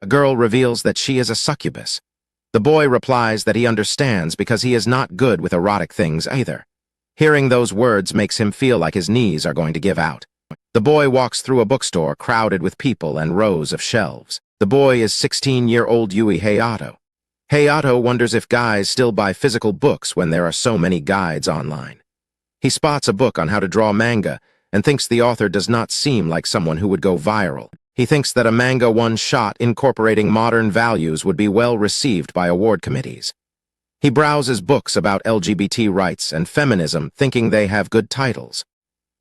A girl reveals that she is a succubus. The boy replies that he understands because he is not good with erotic things either. Hearing those words makes him feel like his knees are going to give out. The boy walks through a bookstore crowded with people and rows of shelves. The boy is 16-year-old Yui Hayato. Hayato wonders if guys still buy physical books when there are so many guides online. He spots a book on how to draw manga and thinks the author does not seem like someone who would go viral. He thinks that a manga one-shot incorporating modern values would be well received by award committees. He browses books about LGBT rights and feminism, thinking they have good titles.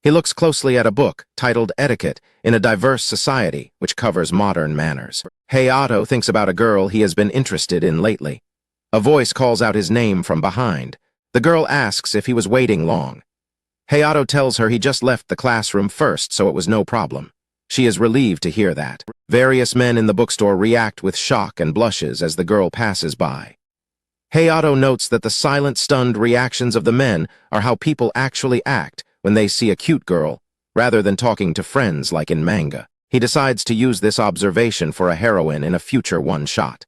He looks closely at a book titled Etiquette in a Diverse Society, which covers modern manners. Hayato thinks about a girl he has been interested in lately. A voice calls out his name from behind. The girl asks if he was waiting long. Hayato tells her he just left the classroom first, so it was no problem. She is relieved to hear that. Various men in the bookstore react with shock and blushes as the girl passes by. Hayato notes that the silent, stunned reactions of the men are how people actually act when they see a cute girl, rather than talking to friends like in manga. He decides to use this observation for a heroine in a future one-shot.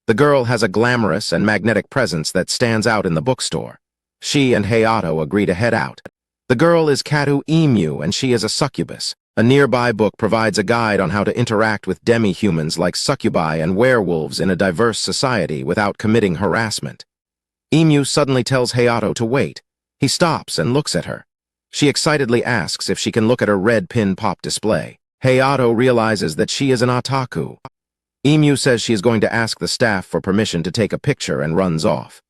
The girl has a glamorous and magnetic presence that stands out in the bookstore. She and Hayato agree to head out. The girl is Katu Emu and she is a succubus. A nearby book provides a guide on how to interact with demi-humans like succubi and werewolves in a diverse society without committing harassment. Emu suddenly tells Hayato to wait. He stops and looks at her. She excitedly asks if she can look at her red pin pop display. Hayato realizes that she is an otaku. Emu says she is going to ask the staff for permission to take a picture and runs off.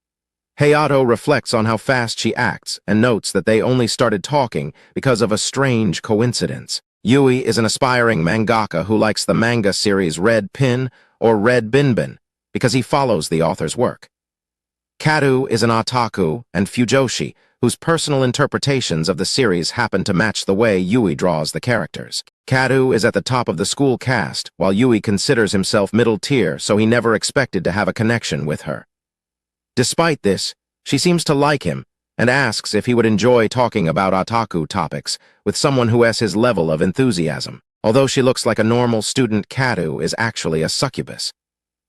Hayato reflects on how fast she acts and notes that they only started talking because of a strange coincidence. Yui is an aspiring mangaka who likes the manga series Red Pin or Red Binbin because he follows the author's work. Katu is an otaku and fujoshi whose personal interpretations of the series happen to match the way Yui draws the characters. Katu is at the top of the school cast, while Yui considers himself middle tier, so he never expected to have a connection with her. Despite this, she seems to like him and asks if he would enjoy talking about otaku topics with someone who has his level of enthusiasm. Although she looks like a normal student, Katu is actually a succubus.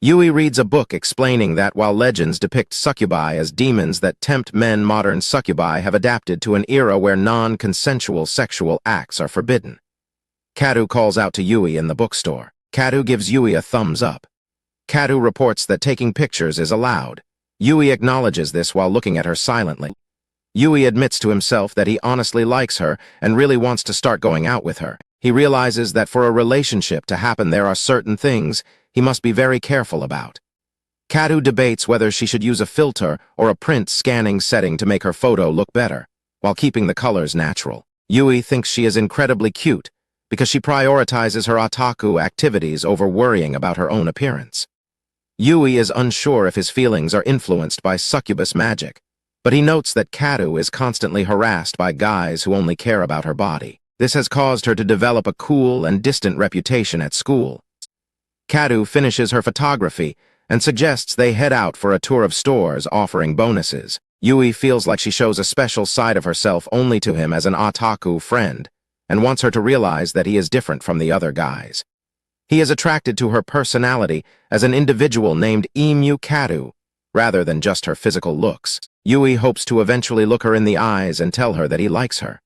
Yui reads a book explaining that while legends depict succubi as demons that tempt men, modern succubi have adapted to an era where non-consensual sexual acts are forbidden. Katu calls out to Yui in the bookstore. Katu gives Yui a thumbs up. Katu reports that taking pictures is allowed. Yui acknowledges this while looking at her silently. Yui admits to himself that he honestly likes her and really wants to start going out with her. He realizes that for a relationship to happen there are certain things he must be very careful about. Katu debates whether she should use a filter or a print scanning setting to make her photo look better, while keeping the colors natural. Yui thinks she is incredibly cute because she prioritizes her otaku activities over worrying about her own appearance. Yui is unsure if his feelings are influenced by succubus magic, but he notes that Katu is constantly harassed by guys who only care about her body. This has caused her to develop a cool and distant reputation at school. Katu finishes her photography and suggests they head out for a tour of stores offering bonuses. Yui feels like she shows a special side of herself only to him as an otaku friend and wants her to realize that he is different from the other guys. He is attracted to her personality as an individual named Emu Katu, rather than just her physical looks. Yui hopes to eventually look her in the eyes and tell her that he likes her.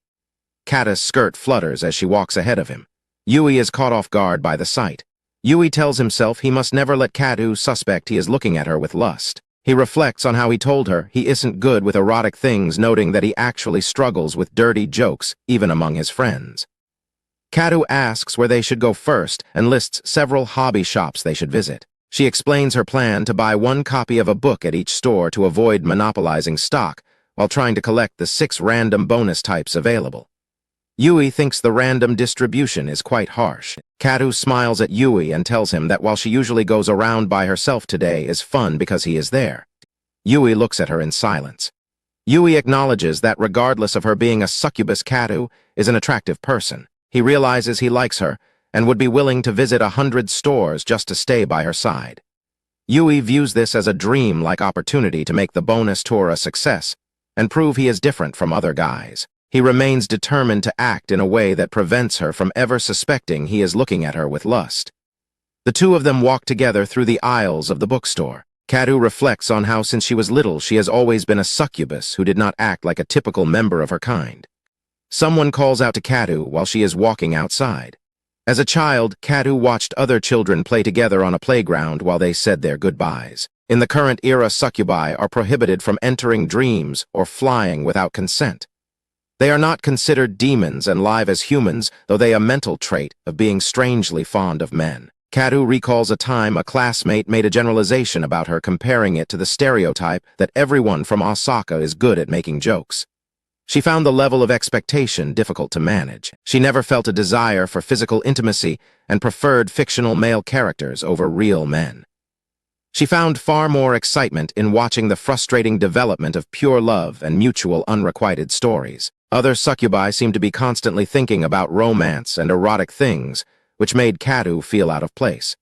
Kata's skirt flutters as she walks ahead of him. Yui is caught off guard by the sight. Yui tells himself he must never let Katu suspect he is looking at her with lust. He reflects on how he told her he isn't good with erotic things, noting that he actually struggles with dirty jokes, even among his friends. Katu asks where they should go first and lists several hobby shops they should visit. She explains her plan to buy one copy of a book at each store to avoid monopolizing stock while trying to collect the 6 random bonus types available. Yui thinks the random distribution is quite harsh. Katu smiles at Yui and tells him that while she usually goes around by herself today is fun because he is there. Yui looks at her in silence. Yui acknowledges that regardless of her being a succubus, Katu is an attractive person. He realizes he likes her and would be willing to visit 100 stores just to stay by her side. Yui views this as a dream-like opportunity to make the bonus tour a success and prove he is different from other guys. He remains determined to act in a way that prevents her from ever suspecting he is looking at her with lust. The two of them walk together through the aisles of the bookstore. Kadu reflects on how since she was little she has always been a succubus who did not act like a typical member of her kind. Someone calls out to Kadu while she is walking outside. As a child, Kadu watched other children play together on a playground while they said their goodbyes. In the current era, succubi are prohibited from entering dreams or flying without consent. They are not considered demons and live as humans, though they have a mental trait of being strangely fond of men. Kadu recalls a time a classmate made a generalization about her, comparing it to the stereotype that everyone from Osaka is good at making jokes. She found the level of expectation difficult to manage. She never felt a desire for physical intimacy and preferred fictional male characters over real men. She found far more excitement in watching the frustrating development of pure love and mutual unrequited stories. Other succubi seemed to be constantly thinking about romance and erotic things, which made Kadu feel out of place.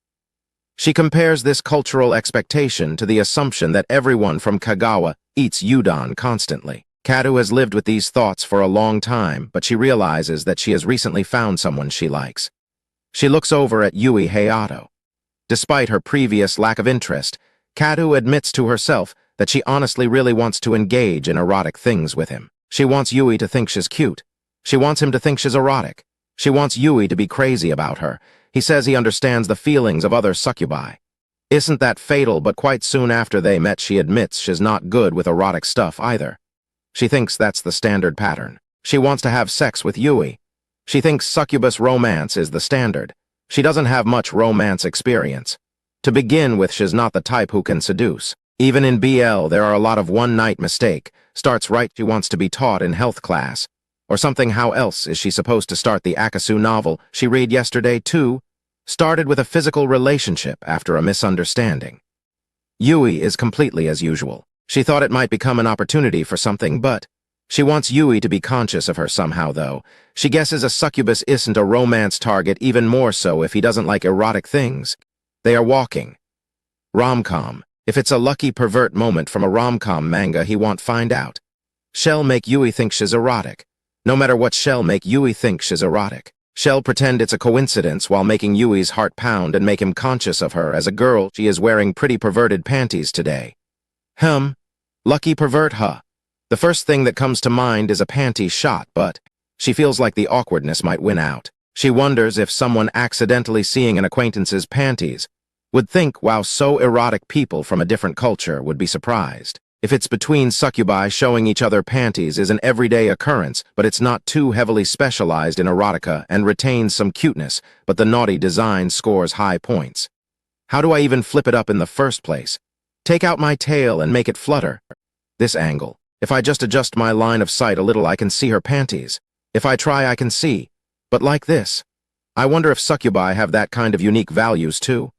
She compares this cultural expectation to the assumption that everyone from Kagawa eats udon constantly. Kadu has lived with these thoughts for a long time, but she realizes that she has recently found someone she likes. She looks over at Yui Hayato. Despite her previous lack of interest, Kadu admits to herself that she honestly really wants to engage in erotic things with him. She wants Yui to think she's cute. She wants him to think she's erotic. She wants Yui to be crazy about her. He says he understands the feelings of other succubi. Isn't that fatal? But quite soon after they met, she admits she's not good with erotic stuff either. She thinks that's the standard pattern. She wants to have sex with Yui. She thinks succubus romance is the standard. She doesn't have much romance experience. To begin with, she's not the type who can seduce. Even in BL, there are a lot of one-night mistake. Starts right, she wants to be taught in health class. Or something. How else is she supposed to start the Akasu novel she read yesterday too? Started with a physical relationship after a misunderstanding. Yui is completely as usual. She thought it might become an opportunity for something, but she wants Yui to be conscious of her somehow, though. She guesses a succubus isn't a romance target, even more so if he doesn't like erotic things. They are walking. Romcom. If it's a lucky pervert moment from a romcom manga, he won't find out. Shell make Yui think she's erotic. No matter what, Shell make Yui think she's erotic. Shell pretend it's a coincidence while making Yui's heart pound and make him conscious of her as a girl. She is wearing pretty perverted panties today. Lucky pervert, huh? The first thing that comes to mind is a panty shot, but she feels like the awkwardness might win out. She wonders if someone accidentally seeing an acquaintance's panties would think, wow, so erotic. People from a different culture would be surprised. If it's between succubi, showing each other panties is an everyday occurrence, but it's not too heavily specialized in erotica and retains some cuteness, but the naughty design scores high points. How do I even flip it up in the first place? Take out my tail and make it flutter. This angle. If I just adjust my line of sight a little, I can see her panties. If I try, I can see. But like this. I wonder if succubi have that kind of unique values too.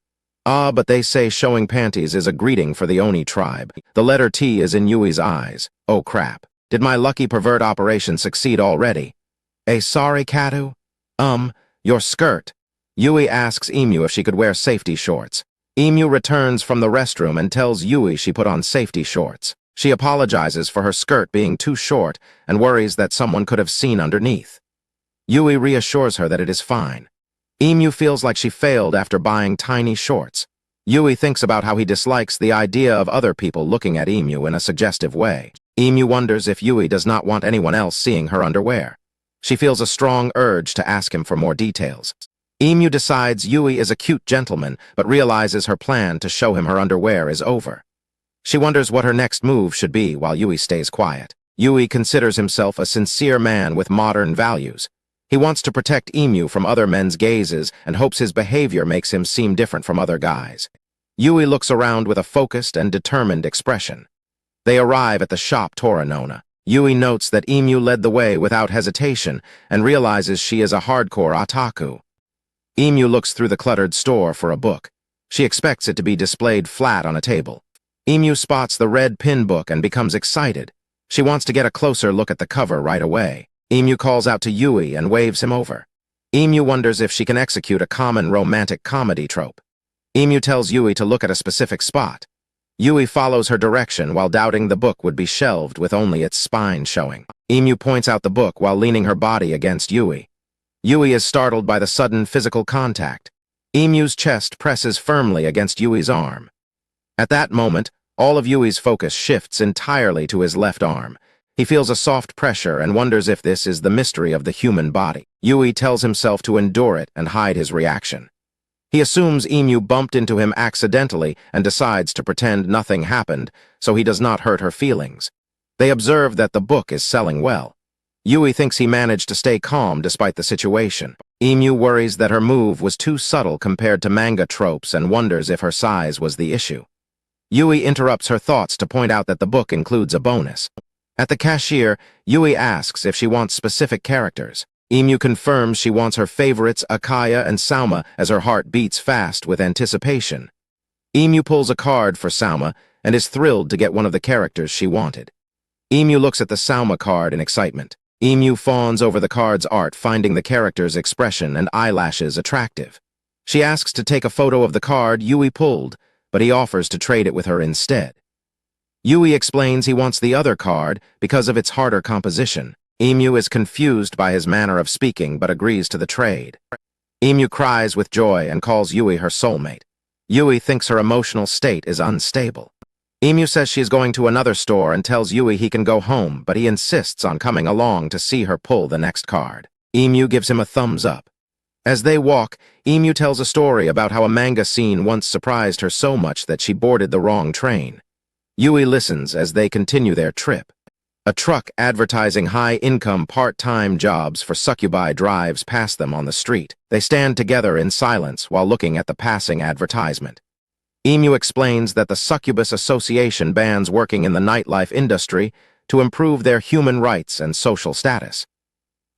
Ah, but they say showing panties is a greeting for the Oni tribe. The letter T is in Yui's eyes. Oh crap. Did my lucky pervert operation succeed already? Sorry, Kadu? Your skirt. Yui asks Emu if she could wear safety shorts. Emu returns from the restroom and tells Yui she put on safety shorts. She apologizes for her skirt being too short and worries that someone could have seen underneath. Yui reassures her that it is fine. Emu feels like she failed after buying tiny shorts. Yui thinks about how he dislikes the idea of other people looking at Emu in a suggestive way. Emu wonders if Yui does not want anyone else seeing her underwear. She feels a strong urge to ask him for more details. Emu decides Yui is a cute gentleman, but realizes her plan to show him her underwear is over. She wonders what her next move should be while Yui stays quiet. Yui considers himself a sincere man with modern values. He wants to protect Emu from other men's gazes and hopes his behavior makes him seem different from other guys. Yui looks around with a focused and determined expression. They arrive at the shop Toranona. Yui notes that Emu led the way without hesitation and realizes she is a hardcore otaku. Emu looks through the cluttered store for a book. She expects it to be displayed flat on a table. Emu spots the red pin book and becomes excited. She wants to get a closer look at the cover right away. Emu calls out to Yui and waves him over. Emu wonders if she can execute a common romantic comedy trope. Emu tells Yui to look at a specific spot. Yui follows her direction while doubting the book would be shelved with only its spine showing. Emu points out the book while leaning her body against Yui. Yui is startled by the sudden physical contact. Emu's chest presses firmly against Yui's arm. At that moment, all of Yui's focus shifts entirely to his left arm. He feels a soft pressure and wonders if this is the mystery of the human body. Yui tells himself to endure it and hide his reaction. He assumes Emu bumped into him accidentally and decides to pretend nothing happened, so he does not hurt her feelings. They observe that the book is selling well. Yui thinks he managed to stay calm despite the situation. Emu worries that her move was too subtle compared to manga tropes and wonders if her size was the issue. Yui interrupts her thoughts to point out that the book includes a bonus. At the cashier, Yui asks if she wants specific characters. Emu confirms she wants her favorites Akaya and Sauma as her heart beats fast with anticipation. Emu pulls a card for Sauma and is thrilled to get one of the characters she wanted. Emu looks at the Sauma card in excitement. Emu fawns over the card's art, finding the character's expression and eyelashes attractive. She asks to take a photo of the card Yui pulled, but he offers to trade it with her instead. Yui explains he wants the other card because of its harder composition. Emu is confused by his manner of speaking but agrees to the trade. Emu cries with joy and calls Yui her soulmate. Yui thinks her emotional state is unstable. Emu says she is going to another store and tells Yui he can go home, but he insists on coming along to see her pull the next card. Emu gives him a thumbs up. As they walk, Emu tells a story about how a manga scene once surprised her so much that she boarded the wrong train. Yui listens as they continue their trip. A truck advertising high-income part-time jobs for succubi drives past them on the street. They stand together in silence while looking at the passing advertisement. Emu explains that the Succubus Association bans working in the nightlife industry to improve their human rights and social status.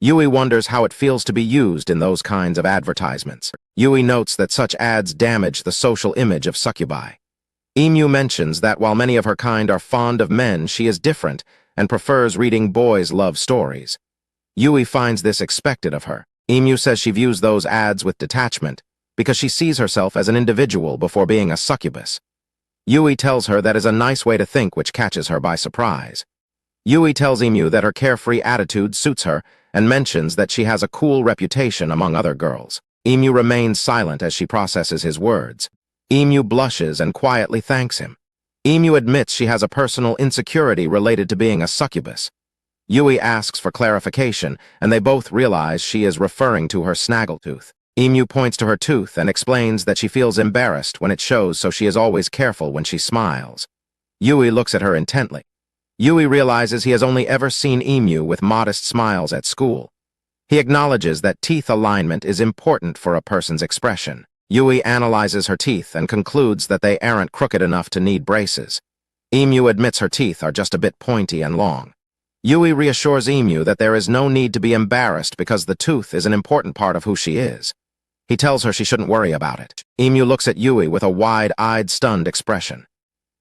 Yui wonders how it feels to be used in those kinds of advertisements. Yui notes that such ads damage the social image of succubi. Emu mentions that while many of her kind are fond of men, she is different and prefers reading boys' love stories. Yui finds this expected of her. Emu says she views those ads with detachment because she sees herself as an individual before being a succubus. Yui tells her that is a nice way to think, which catches her by surprise. Yui tells Emu that her carefree attitude suits her and mentions that she has a cool reputation among other girls. Emu remains silent as she processes his words. Emu blushes and quietly thanks him. Emu admits she has a personal insecurity related to being a succubus. Yui asks for clarification, and they both realize she is referring to her snaggletooth. Emu points to her tooth and explains that she feels embarrassed when it shows, so she is always careful when she smiles. Yui looks at her intently. Yui realizes he has only ever seen Emu with modest smiles at school. He acknowledges that teeth alignment is important for a person's expression. Yui analyzes her teeth and concludes that they aren't crooked enough to need braces. Emu admits her teeth are just a bit pointy and long. Yui reassures Emu that there is no need to be embarrassed because the tooth is an important part of who she is. He tells her she shouldn't worry about it. Emu looks at Yui with a wide-eyed, stunned expression.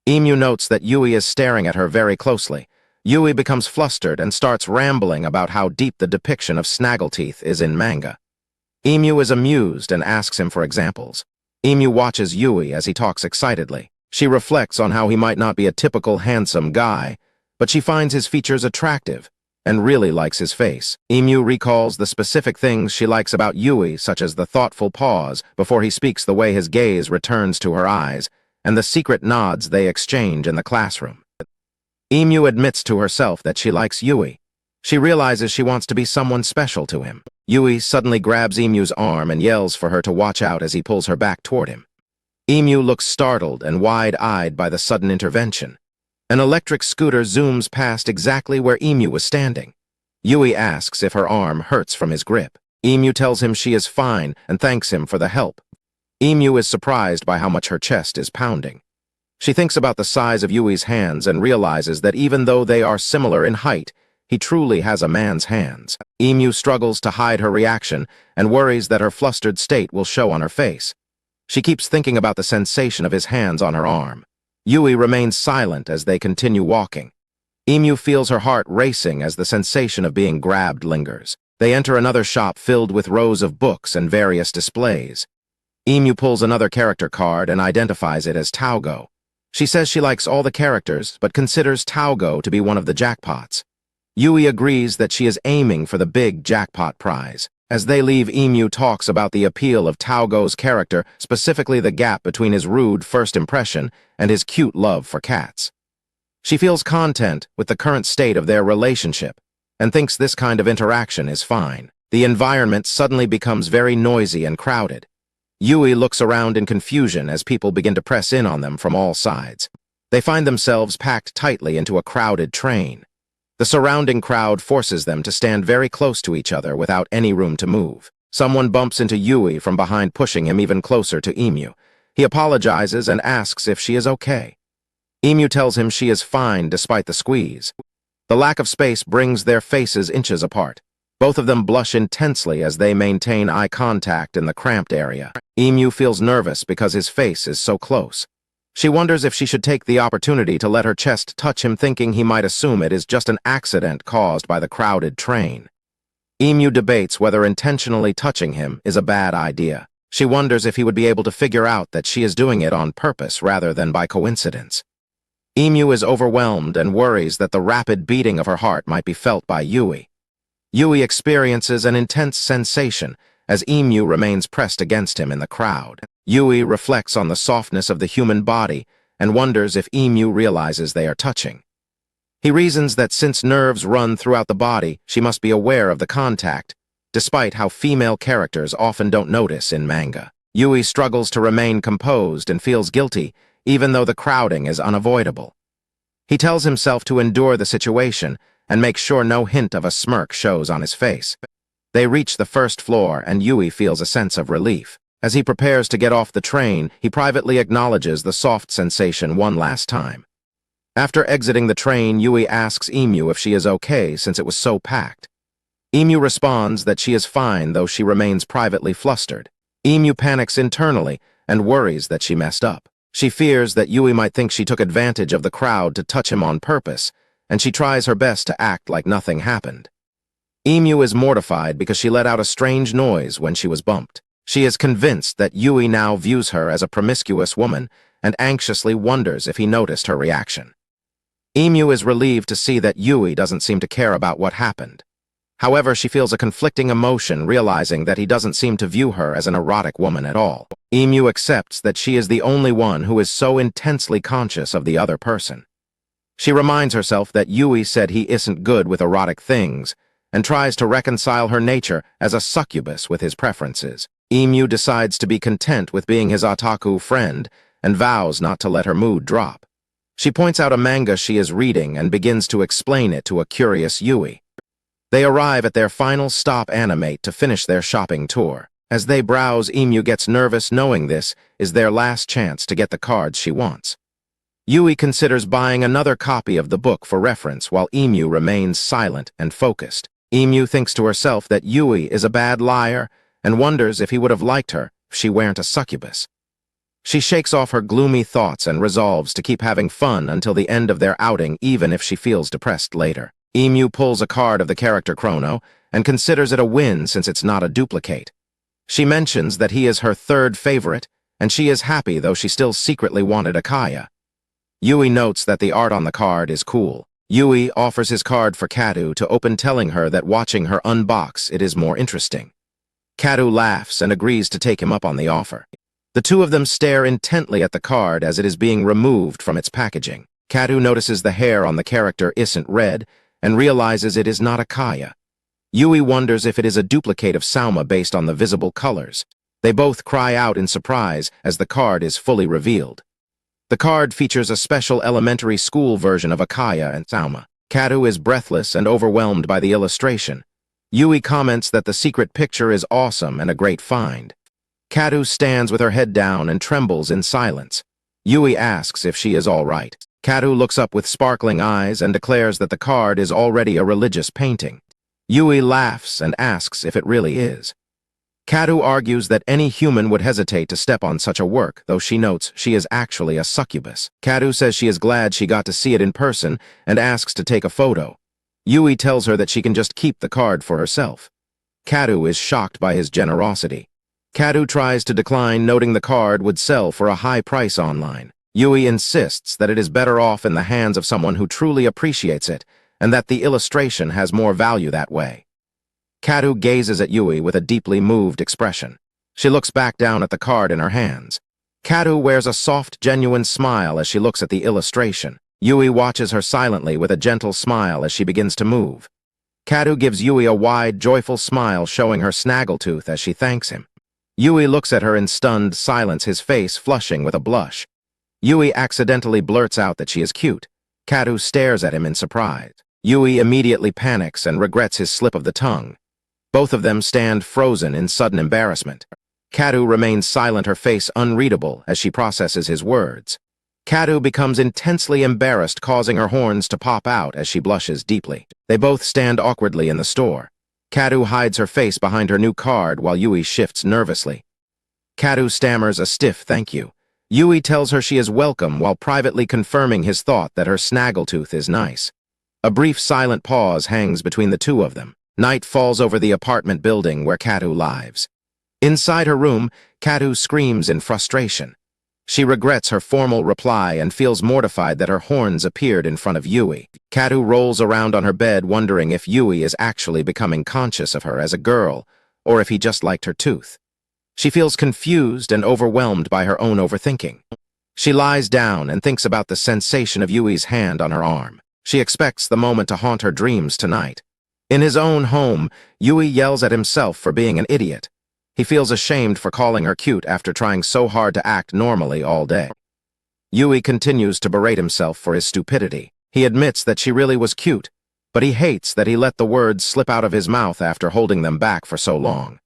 Emu notes that Yui is staring at her very closely. Yui becomes flustered and starts rambling about how deep the depiction of snaggleteeth is in manga. Emu is amused and asks him for examples. Emu watches Yui as he talks excitedly. She reflects on how he might not be a typical handsome guy, but she finds his features attractive and really likes his face. Emu recalls the specific things she likes about Yui, such as the thoughtful pause before he speaks, the way his gaze returns to her eyes, and the secret nods they exchange in the classroom. Emu admits to herself that she likes Yui. She realizes she wants to be someone special to him. Yui suddenly grabs Emu's arm and yells for her to watch out as he pulls her back toward him. Emu looks startled and wide-eyed by the sudden intervention. An electric scooter zooms past exactly where Emu was standing. Yui asks if her arm hurts from his grip. Emu tells him she is fine and thanks him for the help. Emu is surprised by how much her chest is pounding. She thinks about the size of Yui's hands and realizes that even though they are similar in height, he truly has a man's hands. Emu struggles to hide her reaction and worries that her flustered state will show on her face. She keeps thinking about the sensation of his hands on her arm. Yui remains silent as they continue walking. Emu feels her heart racing as the sensation of being grabbed lingers. They enter another shop filled with rows of books and various displays. Emu pulls another character card and identifies it as Taugo. She says she likes all the characters, but considers Taugo to be one of the jackpots. Yui agrees that she is aiming for the big jackpot prize. As they leave, Emu talks about the appeal of Taogo's character, specifically the gap between his rude first impression and his cute love for cats. She feels content with the current state of their relationship and thinks this kind of interaction is fine. The environment suddenly becomes very noisy and crowded. Yui looks around in confusion as people begin to press in on them from all sides. They find themselves packed tightly into a crowded train. The surrounding crowd forces them to stand very close to each other without any room to move. Someone bumps into Yui from behind, pushing him even closer to Emu. He apologizes and asks if she is okay. Emu tells him she is fine despite the squeeze. The lack of space brings their faces inches apart. Both of them blush intensely as they maintain eye contact in the cramped area. Emu feels nervous because his face is so close. She wonders if she should take the opportunity to let her chest touch him, thinking he might assume it is just an accident caused by the crowded train. Emu debates whether intentionally touching him is a bad idea. She wonders if he would be able to figure out that she is doing it on purpose rather than by coincidence. Emu is overwhelmed and worries that the rapid beating of her heart might be felt by Yui. Yui experiences an intense sensation as Emu remains pressed against him in the crowd. Yui reflects on the softness of the human body and wonders if Emu realizes they are touching. He reasons that since nerves run throughout the body, she must be aware of the contact, despite how female characters often don't notice in manga. Yui struggles to remain composed and feels guilty, even though the crowding is unavoidable. He tells himself to endure the situation and make sure no hint of a smirk shows on his face. They reach the first floor and Yui feels a sense of relief. As he prepares to get off the train, he privately acknowledges the soft sensation one last time. After exiting the train, Yui asks Emu if she is okay since it was so packed. Emu responds that she is fine, though she remains privately flustered. Emu panics internally and worries that she messed up. She fears that Yui might think she took advantage of the crowd to touch him on purpose, and she tries her best to act like nothing happened. Emu is mortified because she let out a strange noise when she was bumped. She is convinced that Yui now views her as a promiscuous woman and anxiously wonders if he noticed her reaction. Emu is relieved to see that Yui doesn't seem to care about what happened. However, she feels a conflicting emotion realizing that he doesn't seem to view her as an erotic woman at all. Emu accepts that she is the only one who is so intensely conscious of the other person. She reminds herself that Yui said he isn't good with erotic things and tries to reconcile her nature as a succubus with his preferences. Emu decides to be content with being his otaku friend and vows not to let her mood drop. She points out a manga she is reading and begins to explain it to a curious Yui. They arrive at their final stop, Animate, to finish their shopping tour. As they browse, Emu gets nervous knowing this is their last chance to get the cards she wants. Yui considers buying another copy of the book for reference while Emu remains silent and focused. Emu thinks to herself that Yui is a bad liar and wonders if he would have liked her if she weren't a succubus. She shakes off her gloomy thoughts and resolves to keep having fun until the end of their outing, even if she feels depressed later. Emu pulls a card of the character Chrono and considers it a win since it's not a duplicate. She mentions that he is her third favorite, and she is happy, though she still secretly wanted Akaya. Yui notes that the art on the card is cool. Yui offers his card for Kadu to open, telling her that watching her unbox it is more interesting. Kadu laughs and agrees to take him up on the offer. The two of them stare intently at the card as it is being removed from its packaging. Kadu notices the hair on the character isn't red and realizes it is not Akaya. Yui wonders if it is a duplicate of Sauma based on the visible colors. They both cry out in surprise as the card is fully revealed. The card features a special elementary school version of Akaya and Sauma. Kadu is breathless and overwhelmed by the illustration. Yui comments that the secret picture is awesome and a great find. Kadu stands with her head down and trembles in silence. Yui asks if she is all right. Kadu looks up with sparkling eyes and declares that the card is already a religious painting. Yui laughs and asks if it really is. Kadu argues that any human would hesitate to step on such a work, though she notes she is actually a succubus. Kadu says she is glad she got to see it in person and asks to take a photo. Yui tells her that she can just keep the card for herself. Kadu is shocked by his generosity. Kadu tries to decline, noting the card would sell for a high price online. Yui insists that it is better off in the hands of someone who truly appreciates it, and that the illustration has more value that way. Katu gazes at Yui with a deeply moved expression. She looks back down at the card in her hands. Katu wears a soft, genuine smile as she looks at the illustration. Yui watches her silently with a gentle smile as she begins to move. Katu gives Yui a wide, joyful smile showing her snaggletooth as she thanks him. Yui looks at her in stunned silence, his face flushing with a blush. Yui accidentally blurts out that she is cute. Katu stares at him in surprise. Yui immediately panics and regrets his slip of the tongue. Both of them stand frozen in sudden embarrassment. Katu remains silent, her face unreadable as she processes his words. Katu becomes intensely embarrassed, causing her horns to pop out as she blushes deeply. They both stand awkwardly in the store. Katu hides her face behind her new card while Yui shifts nervously. Katu stammers a stiff thank you. Yui tells her she is welcome while privately confirming his thought that her snaggletooth is nice. A brief silent pause hangs between the two of them. Night falls over the apartment building where Katu lives. Inside her room, Katu screams in frustration. She regrets her formal reply and feels mortified that her horns appeared in front of Yui. Katu rolls around on her bed wondering if Yui is actually becoming conscious of her as a girl, or if he just liked her tooth. She feels confused and overwhelmed by her own overthinking. She lies down and thinks about the sensation of Yui's hand on her arm. She expects the moment to haunt her dreams tonight. In his own home, Yui yells at himself for being an idiot. He feels ashamed for calling her cute after trying so hard to act normally all day. Yui continues to berate himself for his stupidity. He admits that she really was cute, but he hates that he let the words slip out of his mouth after holding them back for so long.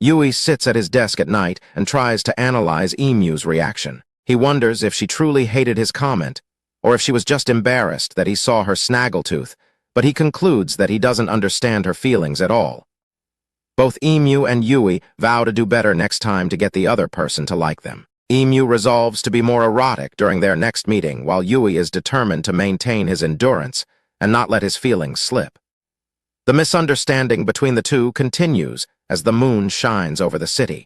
Yui sits at his desk at night and tries to analyze Emu's reaction. He wonders if she truly hated his comment, or if she was just embarrassed that he saw her snaggletooth, but he concludes that he doesn't understand her feelings at all. Both Emu and Yui vow to do better next time to get the other person to like them. Emu resolves to be more erotic during their next meeting, while Yui is determined to maintain his endurance and not let his feelings slip. The misunderstanding between the two continues as the moon shines over the city.